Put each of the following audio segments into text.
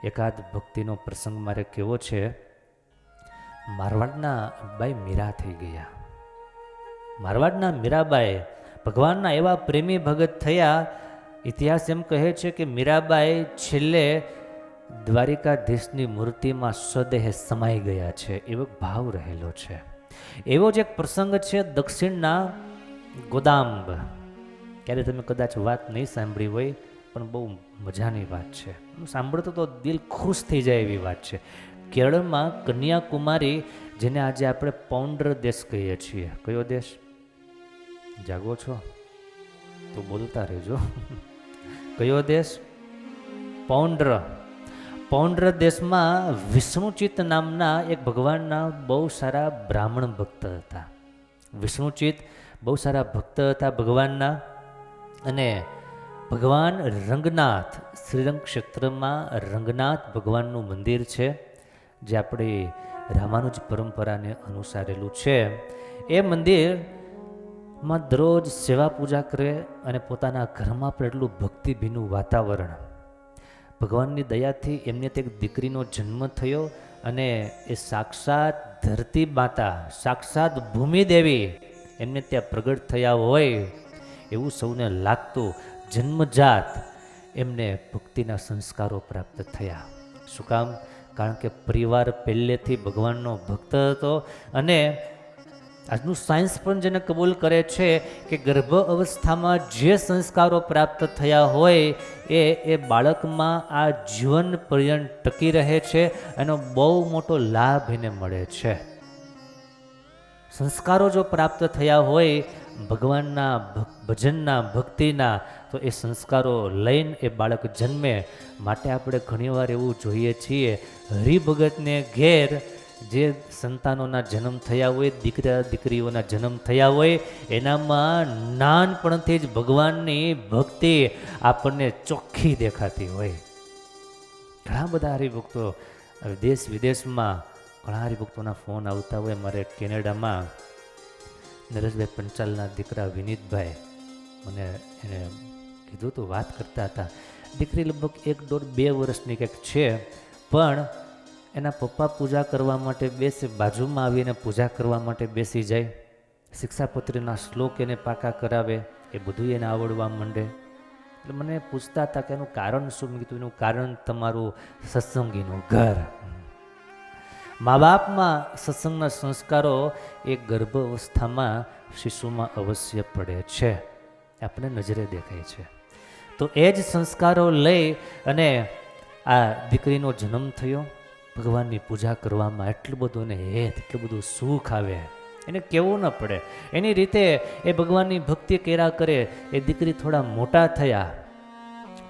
એકાદ ભક્તિનો પ્રસંગ મારે કેવો છે. મારવાડના બાઈ મીરા થઈ ગયા. મારવાડના મીરાબાઈ ભગવાનના એવા પ્રેમી ભગત થયા. ઇતિહાસ એમ કહે છે કે મીરાબાઈ છેલ્લે દ્વારિકાધીશની મૂર્તિમાં સ્વદેહ સમાઈ ગયા છે, એવો ભાવ રહેલો છે. એવો જ એક પ્રસંગ છે દક્ષિણના ગોદાંબ. ક્યારે તમે કદાચ વાત નહીં સાંભળી હોય, પણ બહુ મજાની વાત છે. સાંભળતો તો દિલ ખુશ થઈ જાય એવી વાત છે. કેરળમાં કન્યાકુમારી, જેને આજે આપણે પૌંડ્ર દેશ કહીએ છીએ. કયો દેશ? જાગો છો તો બોલતા રહેજો. કયો દેશ? પૌંડ્ર. પૌંડ્ર દેશમાં વિષ્ણુચિત્ત નામના એક ભગવાનના બહુ સારા બ્રાહ્મણ ભક્ત હતા. વિષ્ણુચિત્ત બહુ સારા ભક્ત હતા ભગવાનના. અને ભગવાન રંગનાથ, શ્રીરંગ ક્ષેત્રમાં રંગનાથ ભગવાનનું મંદિર છે, જે આપણી રામાનુજ પરંપરાને અનુસારેલું છે. એ મંદિરમાં દરરોજ સેવા પૂજા કરે અને પોતાના ઘરમાં પણ એટલું ભક્તિભીનું વાતાવરણ. ભગવાનની દયાથી એમને તે એક દીકરીનો જન્મ થયો અને એ સાક્ષાત ધરતી માતા, સાક્ષાત ભૂમિદેવી એમને ત્યાં પ્રગટ થયા હોય એવું સૌને લાગતું. જન્મજાત એમને ભક્તિના સંસ્કારો પ્રાપ્ત થયા. શું કામ? કારણ કે પરિવાર પહેલેથી ભગવાનનો ભક્ત હતો. અને આજનું સાયન્સ પણ જેને કબૂલ કરે છે કે ગર્ભ અવસ્થામાં જે સંસ્કારો પ્રાપ્ત થયા હોય એ બાળકમાં આ જીવન પર્યંત ટકી રહે છે. એનો બહુ મોટો લાભ એને મળે છે. સંસ્કારો જો પ્રાપ્ત થયા હોય ભગવાનના ભજનના, ભક્તિના, તો એ સંસ્કારો લઈને એ બાળક જન્મે. માટે આપણે ઘણીવાર એવું જોઈએ છીએ, હરિભગતને ઘેર જે સંતાનોના જન્મ થયા હોય, દીકરા દીકરીઓના જન્મ થયા હોય, એનામાં નાનપણથી જ ભગવાનની ભક્તિ આપણને ચોખ્ખી દેખાતી હોય. ઘણા બધા હરિભક્તો દેશ વિદેશમાં ઘણા હરિભક્તોના ફોન આવતા હોય. મારે કેનેડામાં નરેશભાઈ પંચાલના દીકરા વિનીતભાઈ મને એને કીધું તો વાત કરતા હતા. દીકરી લગભગ 1.5-2 વર્ષની કંઈક છે, પણ એના પપ્પા પૂજા કરવા માટે બેસે, બાજુમાં આવીને પૂજા કરવા માટે બેસી જાય. શિક્ષાપત્રીના શ્લોક એને પાકા કરાવે, એ બધું એને આવડવા માંડે. એટલે મને પૂછતા હતા કે એનું કારણ શું? મેં કીધું એનું કારણ તમારું સત્સંગીનું ઘર. મા બાપમાં સત્સંગના સંસ્કારો એ ગર્ભ અવસ્થામાં શિશુમાં અવશ્ય પડે છે, આપણે નજરે દેખાય છે. તો એ જ સંસ્કારો લઈ અને આ દીકરીનો જન્મ થયો. ભગવાનની પૂજા કરવામાં એટલું બધું ને હેત, એટલું બધું સુખ આવે, એને કહેવું ન પડે. એની રીતે એ ભગવાનની ભક્તિ કર્યા કરે. એ દીકરી થોડા મોટા થયા,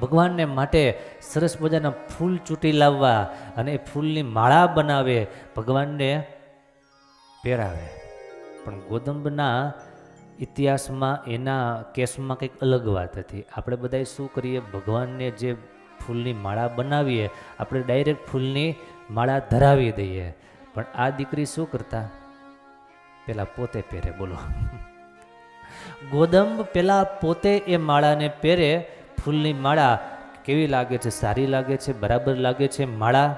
ભગવાનને માટે સરસ મજાના ફૂલ ચૂંટી લાવવા અને એ ફૂલની માળા બનાવે, ભગવાનને પહેરાવે. પણ ગોદંબના ઇતિહાસમાં એના કેસમાં કંઈક અલગ વાત હતી. આપણે બધા શું કરીએ, ભગવાનને જે ફૂલની માળા બનાવીએ, આપણે ડાયરેક્ટ ફૂલની માળા ધરાવી દઈએ. પણ આ દીકરી શું કરતા? પેલા પોતે પહેરે. બોલો, ગોદંબ પેલા પોતે એ માળાને પહેરે. ફૂલની માળા કેવી લાગે છે? સારી લાગે છે, બરાબર લાગે છે માળા.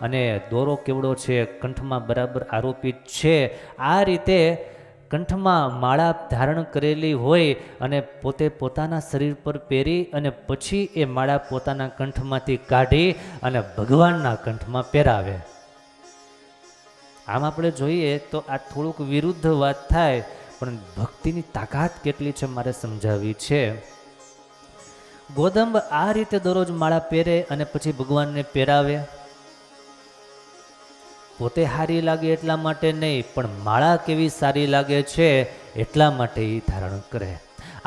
અને દોરો કેવડો છે, કંઠમાં બરાબર આરોપિત છે. આ રીતે કંઠમાં માળા ધારણ કરેલી હોય અને પોતે પોતાના શરીર પર પહેરી અને પછી એ માળા પોતાના કંઠમાંથી કાઢી અને ભગવાનના કંઠમાં પહેરાવે. આમ આપણે જોઈએ તો આ થોડુંક વિરુદ્ધ વાત થાય, પણ ભક્તિની તાકાત કેટલી છે મારે સમજાવી છે. ગોદંબ આ રીતે દરરોજ માળા પહેરે અને પછી ભગવાનને પહેરાવે. પોતે સારી લાગે એટલા માટે નહીં, પણ માળા કેવી સારી લાગે છે એટલા માટે એ ધારણ કરે.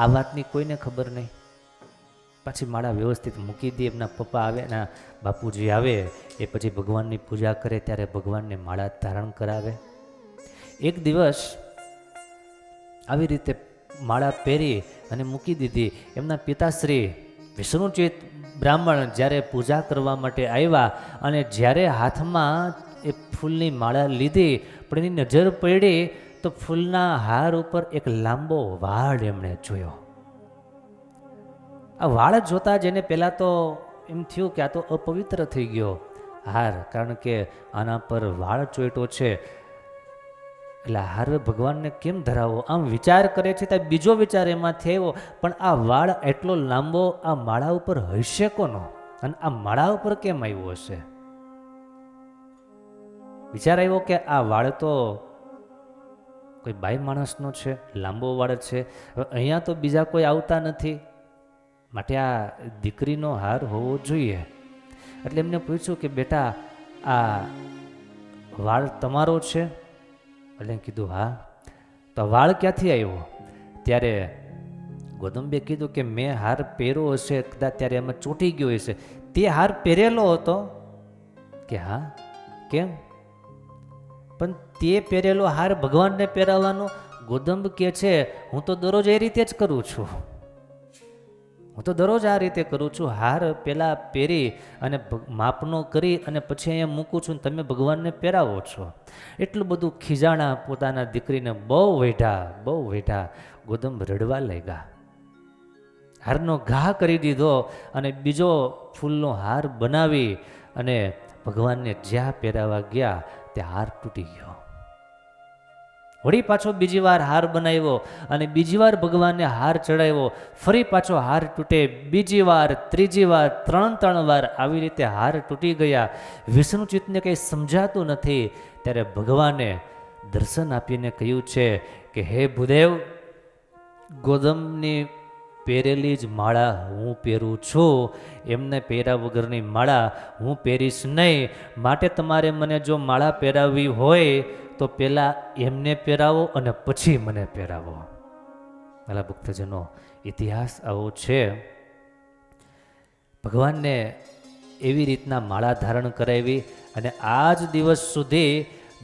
આ વાતની કોઈને ખબર નહીં. પાછી માળા વ્યવસ્થિત મૂકી દે. એમના પપ્પા આવે, એના બાપુજી આવે, એ પછી ભગવાનની પૂજા કરે ત્યારે ભગવાનને માળા ધારણ કરાવે. એક દિવસ આવી રીતે માળા પહેરી અને મૂકી દીધી. એમના પિતાશ્રી વિષ્ણુચિત્ત બ્રાહ્મણ જ્યારે પૂજા કરવા માટે આવ્યા અને જ્યારે હાથમાં એ ફૂલની માળા લીધી, પણ એની નજર પડી તો ફૂલના હાર ઉપર એક લાંબો વાળ એમણે જોયો. આ વાળ જોતા જ એને પહેલાં તો એમ થયું કે આ તો અપવિત્ર થઈ ગયો. હાર, કારણ કે આના પર વાળ ચોંટ્યો છે એટલે હાર ભગવાનને કેમ ધરાવો, આમ વિચાર કરે છે. ત્યાં બીજો વિચાર એમાંથી આવ્યો, પણ આ વાળ એટલો લાંબો આ માળા ઉપર હશે કોનો, અને આ માળા ઉપર કેમ આવ્યો હશે? વિચાર આવ્યો કે આ વાળ તો કોઈ બાઈ માણસનો છે, લાંબો વાળ છે. હવે અહીંયા તો બીજા કોઈ આવતા નથી, માટે આ દીકરીનો હાર હોવો જોઈએ. એટલે એમને પૂછ્યું કે બેટા આ વાળ તમારો છે? એટલે કીધું હા. તો વાળ ક્યાંથી આવ્યો? ત્યારે ગોદંબે કીધું કે મેં હાર પહેર્યો હશે કદાચ, ત્યારે એમાં ચોંટી ગયો હશે. તે હાર પહેરેલો હતો? કે હા. કેમ? પણ તે પહેરેલો હાર ભગવાનને પહેરાવવાનો? ગોદંબ કે છે હું તો દરરોજ એ રીતે જ કરું છું, હું તો દરરોજ આ રીતે કરું છું. હાર પહેલા પહેરી અને માપનો કરી અને પછી અહીંયા મૂકું છું, તમે ભગવાનને પહેરાવો છો. એટલું બધું ખીજાણા, પોતાના દીકરીને બહુ વેઢા. ગોદંબ રડવા લાગ્યા. હારનો ઘા કરી દીધો અને બીજો ફૂલનો હાર બનાવી અને ભગવાનને જ્યાં પહેરાવા ગયા તે હાર તૂટી ગયો. વળી પાછો બીજી વાર હાર બનાવ્યો અને બીજી વાર ભગવાનને હાર ચડાવ્યો. ફરી પાછો હાર તૂટે, બીજી વાર, ત્રીજી વાર, ત્રણ વાર આવી રીતે હાર તૂટી ગયા. વિષ્ણુચિત્તને કંઈ સમજાતું નથી. ત્યારે ભગવાને દર્શન આપીને કહ્યું છે કે હે ભૂદેવ, ગોદમની પહેરેલી જ માળા હું પહેરું છું, એમને પહેર્યા વગરની માળા હું પહેરીશ નહીં. માટે તમારે મને જો માળા પહેરાવવી હોય તો પહેલાં એમને પહેરાવો અને પછી મને પહેરાવો. મારા ભક્તજનો, ઇતિહાસ આવો છે. ભગવાનને એવી રીતના માળા ધારણ કરાવી અને આજ દિવસ સુધી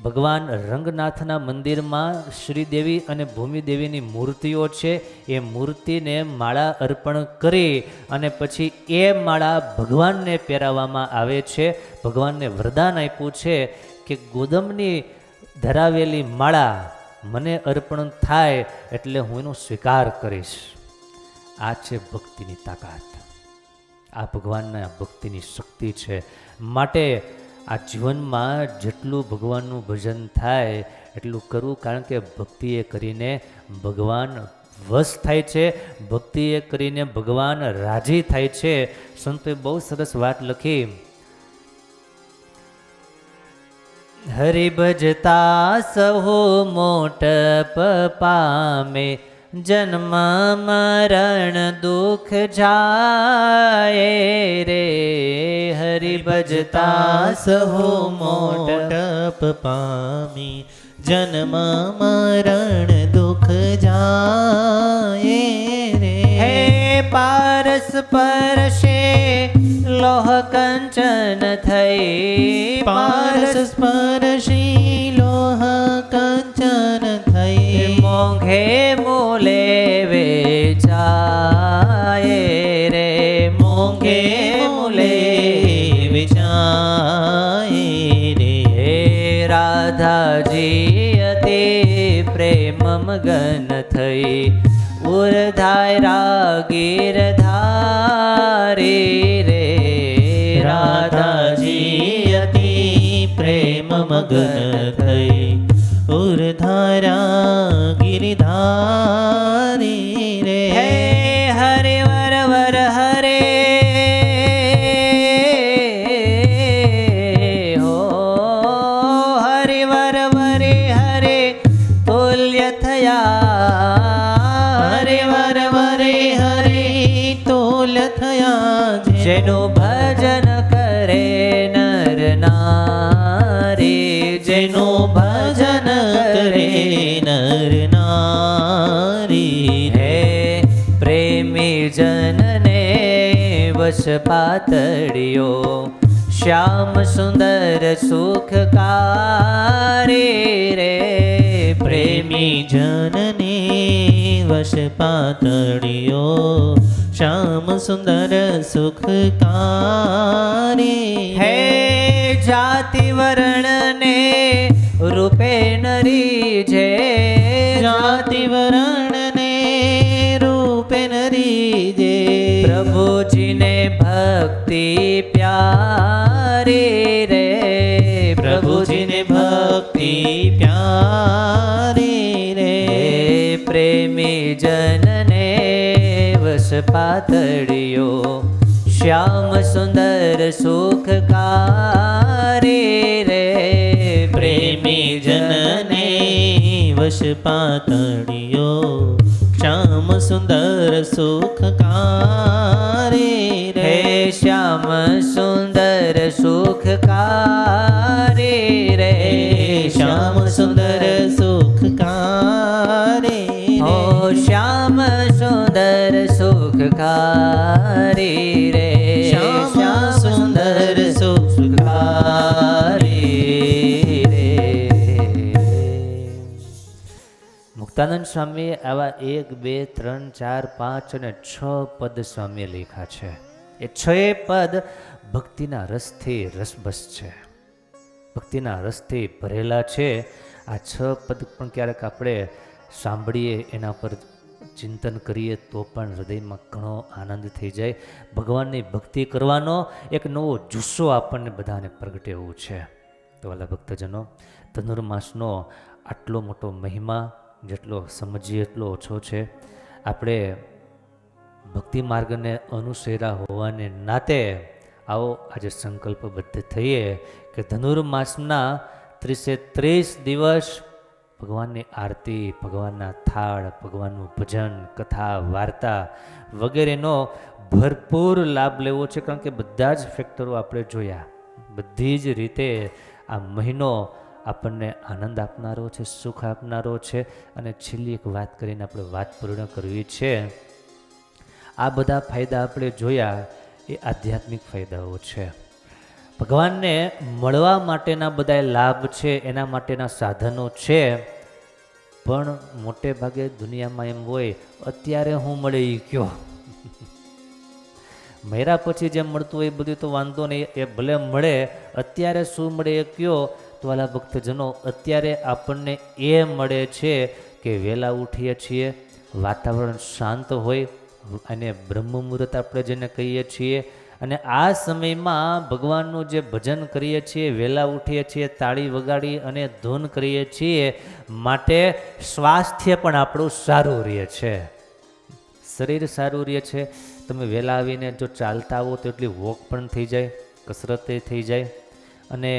ભગવાન રંગનાથના મંદિરમાં શ્રીદેવી અને ભૂમિદેવીની મૂર્તિઓ છે. એ મૂર્તિને માળા અર્પણ કરી અને પછી એ માળા ભગવાનને પહેરાવવામાં આવે છે. ભગવાનને વરદાન આપ્યું છે કે ગોદમની ધરાવેલી માળા મને અર્પણ થાય એટલે હું એનો સ્વીકાર કરીશ. આ છે ભક્તિની તાકાત, આ ભગવાનના ભક્તિની શક્તિ છે. માટે આ જીવનમાં જેટલું ભગવાનનું ભજન થાય એટલું કરવું, કારણ કે ભક્તિએ કરીને ભગવાન વશ થાય છે, ભક્તિએ કરીને ભગવાન રાજી થાય છે. સંતોએ બહુ સરસ વાત લખી, હરિ ભજતા સહુ મોટપ પામે, જન્મ મરણ દુઃખ જાય રે. હરિ ભજતા સહુ મોટપ પામી, જન્મ મરણ દુઃખ જાય રે. હે પારસ પરશે લોહ કંચન થઈ, પારસ સ્પર્શી લોહ કંચન થઈ, મોંઘે મૂલે વેચાય રે. મોંઘે મૂલે વેચાય રે. હે રાધાજી અતિ પ્રેમ મગન થઈ, ઉર્ધાય ગીરધારી રે. રાધાજી અતિ પ્રેમ મગન થઈ, ઉર્ધારા ગિરિધારી રે. હે હરે વર વર હરે હો, હરે વર વરે હરે તુલ્ય થયા. હરે વર વરે હરે તોલ થયા. જેનું ભજન કરે નર નારી, જેનું ભજન કરે નર નારી. હે પ્રેમી જનને વશ પાતળિયો, શ્યામ સુંદર સુખકારી રે. પ્રેમી જનને વશ પાતળિયો, શ્યામ સુંદર સુખકારી. હે જાતિ વર્ણને રૂપે નરી જે, જાતિ વર્ણને રૂપે નરી જે. પ્રભુજીને ભક્તિ પ્યારી પ્યારી રે પ્રભુજીને ભક્તિ પ્યારી રે પ્રેમી જનને વશ પાતળિયો શ્યામ સુંદર સુખકારી રે પ્રેમી જનને વશ પાતળિયો શ્યામ સુંદર સુખકારી રે હે શ્યામ સુંદર સુખકારી રે શ્યામ સુંદર સુખકારી હો શ્યામ સુંદર સુખકારી રે શ્યામ સુંદર સુખકારી રે મુક્તાનંદ સ્વામીએ આવા 1 2 3 4 5 અને 6 પદ સ્વામીએ લખ્યા છે. એ 6 પદ ભક્તિના રસથી રસબસ છે, ભક્તિના રસથી ભરેલા છે. આ 6 પદ પણ ક્યારેક આપણે સાંભળીએ, એના પર ચિંતન કરીએ તો પણ હૃદયમાં ઘણો આનંદ થઈ જાય. ભગવાનની ભક્તિ કરવાનો એક નવો જુસ્સો આપણને બધાને પ્રગટે એવું છે. તો વાલા ભક્તજનો, ધનુર્માસનો આટલો મોટો મહિમા જેટલો સમજીએ એટલો ઓછો છે. આપણે ભક્તિ માર્ગને અનુસર્યા હોવાને નાતે આવો આજે સંકલ્પબદ્ધ થઈએ કે ધનુર્માસના 30 દિવસ ભગવાનની આરતી, ભગવાનના થાળ, ભગવાનનું ભજન, કથા, વાર્તા વગેરેનો ભરપૂર લાભ લેવો છે. કારણ કે બધા જ ફેક્ટરો આપણે જોયા, બધી જ રીતે આ મહિનો આપણને આનંદ આપનારો છે, સુખ આપનારો છે. અને છેલ્લી એક વાત કરીને આપણે વાત પૂર્ણ કરવી છે. આ બધા ફાયદા આપણે જોયા એ આધ્યાત્મિક ફાયદાઓ છે. ભગવાનને મળવા માટેના બધા લાભ છે, એના માટેના સાધનો છે. પણ મોટે ભાગે દુનિયામાં એમ હોય, અત્યારે હું મળે એ કયો, મર્યા પછી જેમ મળતું હોય એ બધું તો વાંધો નહીં, એ ભલે મળે, અત્યારે શું મળે એ કયો. તો વાલા ભક્તજનો, અત્યારે આપણને એ મળે છે કે વહેલા ઉઠીએ છીએ, વાતાવરણ શાંત હોય, અને બ્રહ્મ મુહૂર્ત આપણે જેને કહીએ છીએ. અને આ સમયમાં ભગવાનનું જે ભજન કરીએ છીએ, વહેલા ઉઠીએ છીએ, તાળી વગાડી અને ધૂન કરીએ છીએ, માટે સ્વાસ્થ્ય પણ આપણું સારું રહે છે, શરીર સારું રહે છે. તમે વહેલા આવીને જો ચાલતા આવો તો એટલી વોક પણ થઈ જાય, કસરતે થઈ જાય, અને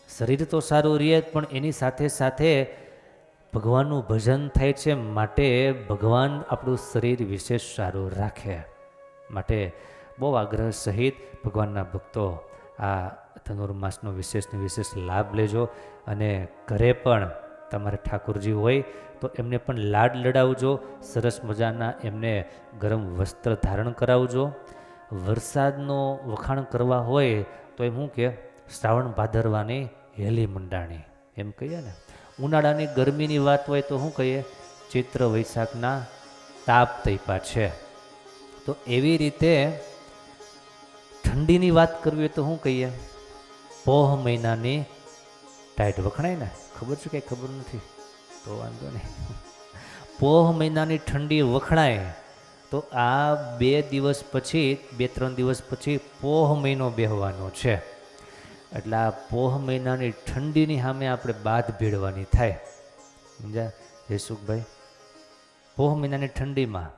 શરીર તો સારું રહે, પણ એની સાથે સાથે ભગવાનનું ભજન થાય છે. માટે ભગવાન આપણું શરીર વિશેષ સારું રાખે. માટે બહુ આગ્રહ સહિત ભગવાનના ભક્તો આ ધનુર્માસનો વિશેષ લાભ લેજો. અને ઘરે પણ તમારે ઠાકોરજી હોય તો એમને પણ લાડ લડાવજો, સરસ મજાના એમને ગરમ વસ્ત્ર ધારણ કરાવજો. વરસાદનો વખાણ કરવા હોય તો એમ શું કે શ્રાવણ ભાદરવાની હેલી મંડાણી એમ કહીએ ને. ઉનાળાની ગરમીની વાત હોય તો શું કહીએ, ચૈત્ર વૈશાખના તાપ તૈપા છે. તો એવી રીતે ઠંડીની વાત કરવી હોય તો શું કહીએ, પોહ મહિનાની ટાઈટ વખણાય ને, ખબર છે કંઈ ખબર નથી તો વાંધો નહીં. પોહ મહિનાની ઠંડી વખણાય તો આ 2 દિવસ પછી, 2-3 દિવસ પછી પોહ મહિનો બેહવાનો છે. એટલે આ પોહ મહિનાની ઠંડીની સામે આપણે બાદ ભીડવાની થાય. સમજ્યા જયસુખભાઈ? પોહ મહિનાની ઠંડીમાં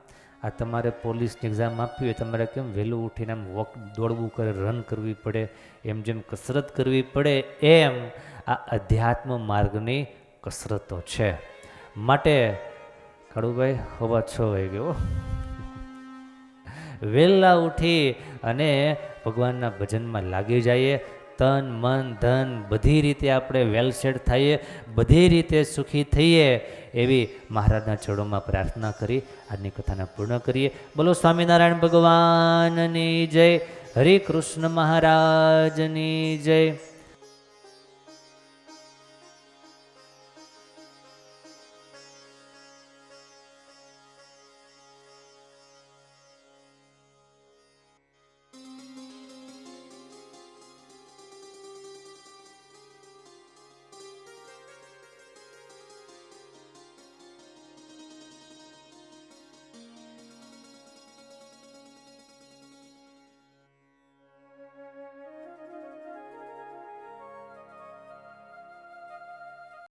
આ તમારે પોલીસની એક્ઝામ આપવી હોય, તમારે કેમ વહેલું ઉઠીને આમ વોક દોડવું કરે, રન કરવી પડે, એમ જેમ કસરત કરવી પડે, એમ આ અધ્યાત્મ માર્ગની કસરતો છે. માટે કાળુભાઈ 6:15 વાગી ગયો, વહેલા ઉઠી અને ભગવાનના ભજનમાં લાગી જઈએ. તન મન ધન બધી રીતે આપણે વેલ સેટ થઈએ, બધી રીતે સુખી થઈએ, એવી મહારાજના ચરણોમાં પ્રાર્થના કરી આજની કથાને પૂર્ણ કરીએ. બોલો સ્વામિનારાયણ ભગવાનની જય, હરિ કૃષ્ણ મહારાજની જય.